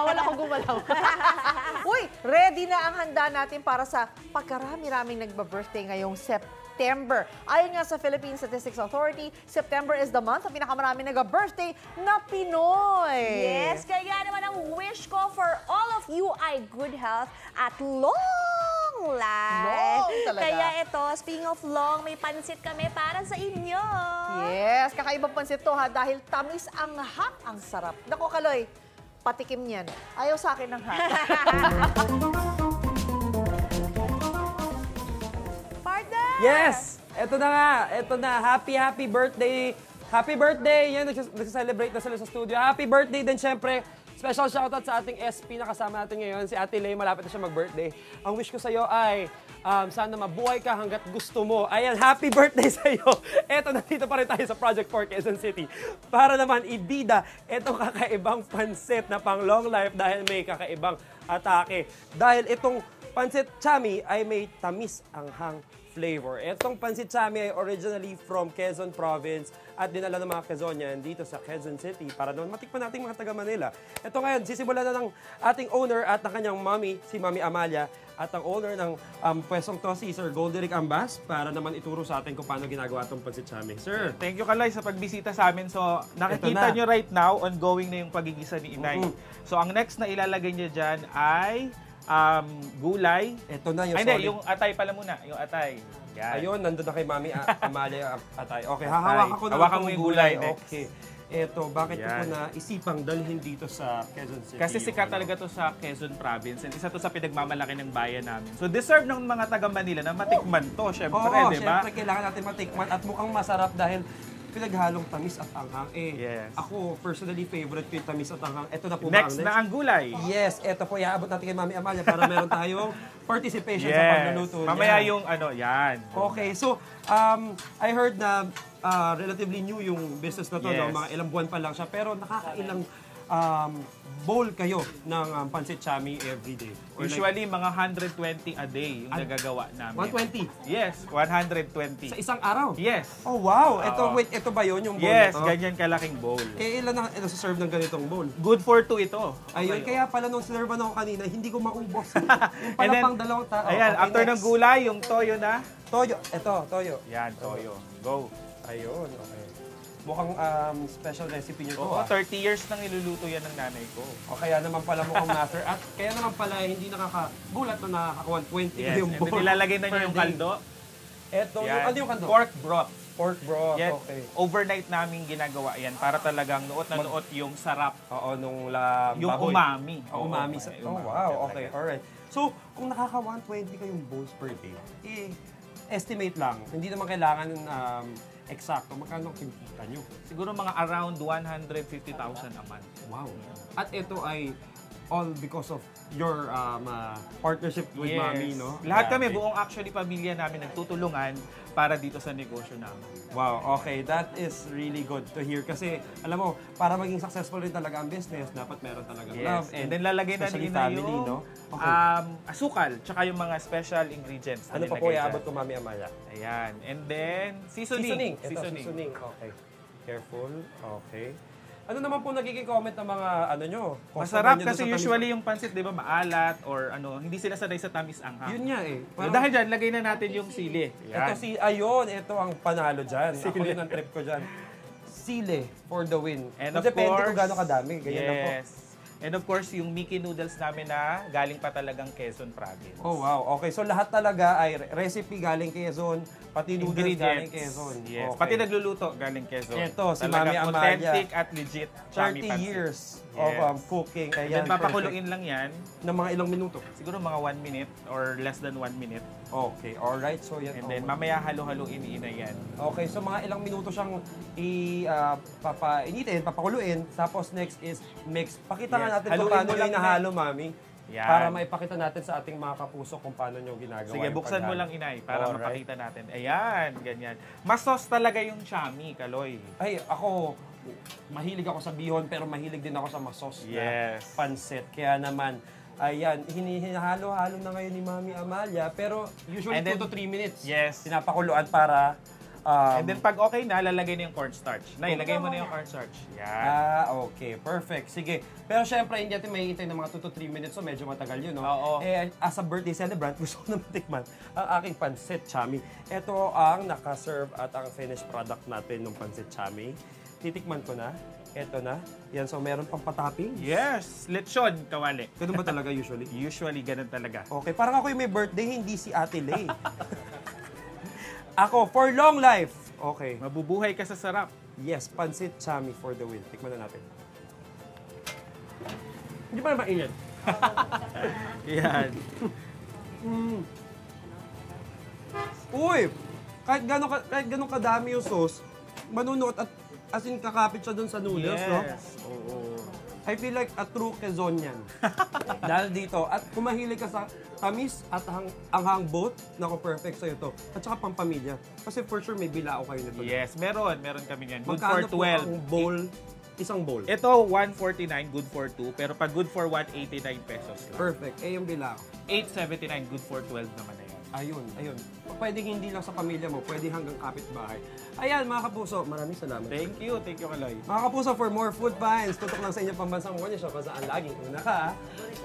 Bawal ako gumalaw. Uy, ready na ang handa natin para sa pagkarami-raming nagba-birthday ngayong September. Ayon nga sa Philippine Statistics Authority, September is the month na pinakamaraming nag-birthday na Pinoy. Yes, kaya naman ang wish ko for all of you ay good health at long life. Long talaga. Kaya ito, speaking of long, may pansit kami para sa inyo. Yes, kakaibang pansit to ha dahil tamis ang hak, ang sarap. Naku, Kaloy, patikim niyan. Ayaw sa akin ng hak. Partner! Yes! Ito na nga. Ito na. Happy birthday. Happy birthday. Yan, nagsiselebrate na sila sa studio. Happy birthday din, syempre. Special shoutout sa ating SP na kasama natin ngayon. Si Ate Lay, malapit na siya mag-birthday. Ang wish ko sa'yo ay sana mabuhay ka hanggat gusto mo. Ayan, happy birthday sa'yo. Eto, nandito pa rin tayo sa Project 4 Quezon City. Para naman ibida itong kakaibang pansit na pang long life dahil may kakaibang atake. Dahil itong pansit chami ay may tamis anghang flavor. Itong pansit chami ay originally from Quezon Province at dinala ng mga Quezonian dito sa Quezon City para naman matikman natin mga taga Manila. Ito ngayon, sisimulan na ng ating owner at ng kanyang mommy, si Mami Amalia, at ang owner ng pwestong to, si Sir Golderick Ambas, para naman ituro sa atin kung paano ginagawa itong pansit chami. Sir! Thank you, Kaloy, sa pagbisita sa amin. So, nakikita nyo right now, ongoing na yung pagigisa ni Inay. So, ang next na ilalagay niya dyan ay gulay. Ito na yung Ay, solid. hindi, yung atay pala muna. Yung atay. Yan. Ayun, nandun na kay Mami Amalia atay. Okay, hahawakan ko na Hawakan mo itong yung gulay next. Okay. Ito, bakit ko Yan. na isipang dalhin dito sa Quezon City? Kasi sikat talaga to sa Quezon Province and isa to sa pinagmamalaki ng bayan namin. So deserve ng mga taga Manila na matikman to, syempre, Oo, di ba? syempre kailangan natin matikman at mukhang masarap dahil pinaghalong tamis at anghang. Yes. Ako, personally, favorite ko yung tamis at anghang. Ito na po Next ba na ang gulay. Yes, ito po. Iaabot natin kay Mami Amalia para meron tayong participation sa pagluluto niya. Mamaya yung ano, yan. Okay, so, I heard na relatively new yung business na to, Yes. no? Mga ilang buwan pa lang siya, pero nakakailang bowl kayo ng pansit chami everyday. Or Usually, mga 120 a day yung nagagawa namin. 120? Yes, 120. Sa isang araw? Yes. Oh, wow! Ito, Oo. wait, ito ba yun yung bowl Yes, na to? ganyan kalaking bowl. Ilan na serve ng ganitong bowl? Good for two ito. Ayun, Okay. kaya pala nung sinervan ako kanina, hindi ko maubos. Yung pala And then, pang dalawang tao. Ayan, Okay, after ng next. gulay, yung toyo na. Toyo. Ito, toyo. Yan, toyo. Go. Ayun, okay. Mukhang special recipe nyo to. Oo, 30 years nang niluluto yan ng nanay ko. O kaya naman pala mukhang master. At kaya naman pala hindi nakakagulat na nakaka 120 Yes, yung and bowl. then nilalagay na niyo per yung day. kaldo. Eto, yung, Yan. ano yung kaldo? Pork broth. Pork broth, Yan, okay. overnight namin ginagawa yan para talagang nuot na nuot yung sarap. Oo, nung Yung baboy. umami. Oh, umami. Oo, Oh, umami wow, talaga. okay, alright. So, kung nakaka 120 kayong bowls per day, estimate lang. Hindi naman kailangan eksakto. Magkano kinikita nyo? Siguro mga around 150,000 a month. Wow. At ito ay all because of your partnership with Yes. Mami, no? Lahat kami, Grabe. buong actually pamilya namin nagtutulungan para dito sa negosyo namin. Wow, okay. That is really good to hear. Kasi, alam mo, para maging successful rin talaga ang business, dapat meron talaga love. And then lalagay na especially din na family, yung no? Okay. asukal, tsaka yung mga special ingredients. na Ano pa po nilagay iaabot dyan. ko, Mami Amaya? Ayan. And then, seasoning. Ito, seasoning. Okay. Careful. Okay. Ano naman po nagiging comment ng mga ano nyo? Masarap customer nyo kasi doon sa tamis? usually yung pansit, di ba, maalat or ano, hindi sila sanay sa tamis anghang. Yun nga eh. So, dahil dyan, lagay na natin yung sili. Ito ito ang panalo dyan. Ako yun ang trip ko dyan. Sile for the win. And So, of depende course, kung gaano kadami. Ganyan lang po. yes. And of course, yung Mickey noodles namin na galing pa talagang Quezon Province. Oh, wow. Okay, so lahat talaga ay recipe galing Quezon, pati noodles galing Ingredients. Quezon. Yes. Okay. Pati nagluluto galing Quezon. Ito, si Talagang Mami Amalia. authentic at legit. chami 30 pansit. years Yes. of cooking. And Ayan, then papakuluin lang yan. perfect. Ng mga ilang minuto. Siguro mga 1 minute or less than 1 minute. Okay, alright. So yan. And then mamaya halo-haluin ina yan. Okay, so mga ilang minuto siyang papainitin, papakuluin. Tapos next is mix. Pakita nga Yes. natin kung Haluin paano mo nyo lang inahalo, Mami. Yan. Para maipakita natin sa ating mga kapuso kung paano nyo ginagawa. Sige, yung buksan mo paghalo. lang, inay, para Alright. mapakita natin. Ayan, ganyan. Masos talaga yung chami, Kaloy. Ay, ako, mahilig ako sa bihon, pero mahilig din ako sa masos na Yes. pansit. Kaya naman, ayan, hinahalo-halo na ngayon ni Mami Amalia, pero usually And then, 2 to 3 minutes. yes. Pinapakuluan para And then pag okay na, lalagay na yung cornstarch. Nay, lagay mo na yung cornstarch. Yan. Okay. Perfect. Sige. Pero syempre, hindi natin mahihintay ng mga 2 to 3 minutes, so medyo matagal yun, no? Oo. As a birthday celebrant, gusto ko na matikman ang aking pancit chami. Ito ang naka-serve at ang finished product natin ng pancit chami. Titikman ko na. Ito na. Yan, so meron pang patopping. Yes! Lechon, kawali. Ganun ba talaga usually? Usually, ganun talaga. Okay, parang ako yung may birthday, hindi si Ate Lay. Ako, for long life. Okay. Mabubuhay ka sa sarap. Yes, pancit chami for the win. Tikman na natin. Hindi pa na mainit. Yan. Uy! Kahit gano'n kadami yung sauce, manunot at as in kakapit siya dun sa noodles, no? Oo. I feel like a true Quezonian. Dahil dito, at kung mahilig ka sa tamis at anghang both, naku, perfect sa'yo to. At saka pampamilya. Kasi for sure may bilao kayo nito. Yes, meron kami yan. Good Magkano for 12. po ang bowl? Isang bowl. Ito, 149, good for 2. Pero pag good for 189 pesos lang. Perfect. Eh, yung bilao. 879, good for 12 naman na yan. Ayun. Pwedeng hindi lang sa pamilya mo, pwede hanggang kapitbahay. Ayan, mga kapuso, maraming salamat. Thank you, Kaloy. Mga kapuso, for more food finds, tutok lang sa inyong pambansang Money Show kung saan laging una ka,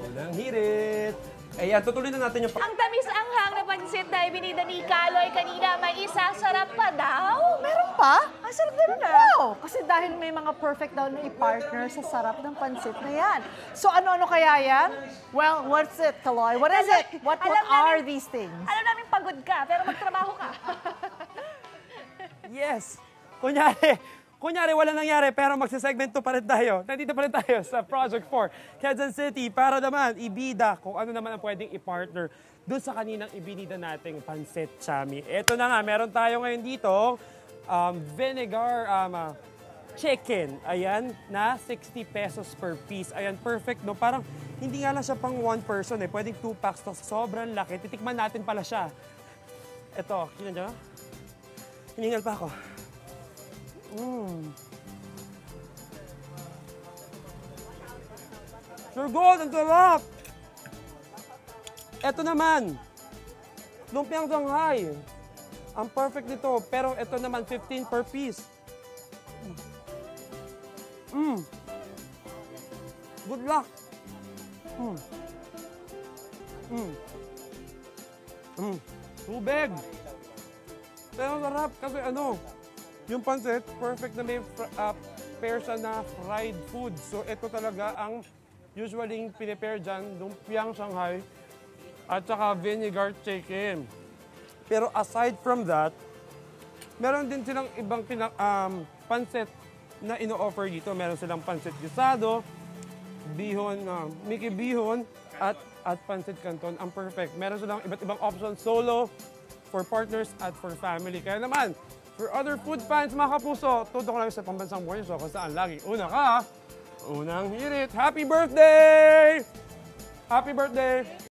unang hirit. Ayan, tutuloy na natin yung... Ang tamis-anghang na pansit na ibinida ni Kaloy kanina, may isa sarap pa daw. Meron pa? Ang sarap din na. Wow! Kasi dahil may mga perfect daw na i-partner sa sarap ng pansit na yan. So ano-ano kaya yan? Well, what's it, Kaloy? What is it? What Alam are namin- these things? Alam namin pagod ka, pero magtrabaho ka. Yes! Kunyari, wala nangyari, pero magsisegment 2 pa rin tayo. Nandito pa rin tayo sa Project 4, Quezon City, para naman ibida kung ano naman ang pwedeng i-partner doon sa kaninang ibinida nating pancit chami. Ito na nga, meron tayo ngayon dito, vinegar chicken. Ayan, na 60 pesos per piece. Ayan, perfect, no? Parang hindi nga lang siya pang one person, Pwedeng 2 packs to. Sobrang laki. Titikman natin pala siya. Ito, kinan nyo? Hiningal pa ako. Sure good, ang sarap! Ito naman, lumpiang Shanghai. Ang perfect nito, pero ito naman 15 per piece. Good luck! Tubig! Pero ang sarap kasi yung pancit, perfect na may pair siya na fried food. So ito talaga ang usually pinipare dyan, lumpiang Shanghai at saka vinegar chicken. Pero aside from that, meron din silang ibang pancit na ino-offer dito. Meron silang pancit gisado, bihon, Mickey bihon, at pancit canton. Ang perfect. Meron silang iba't ibang options, solo, for partners, at for family. Kaya naman, for other food fans, mga kapuso, tutok lang sa Pambansang Morning Show kung saan lagi una ka, unang hirit. Happy birthday! Happy birthday!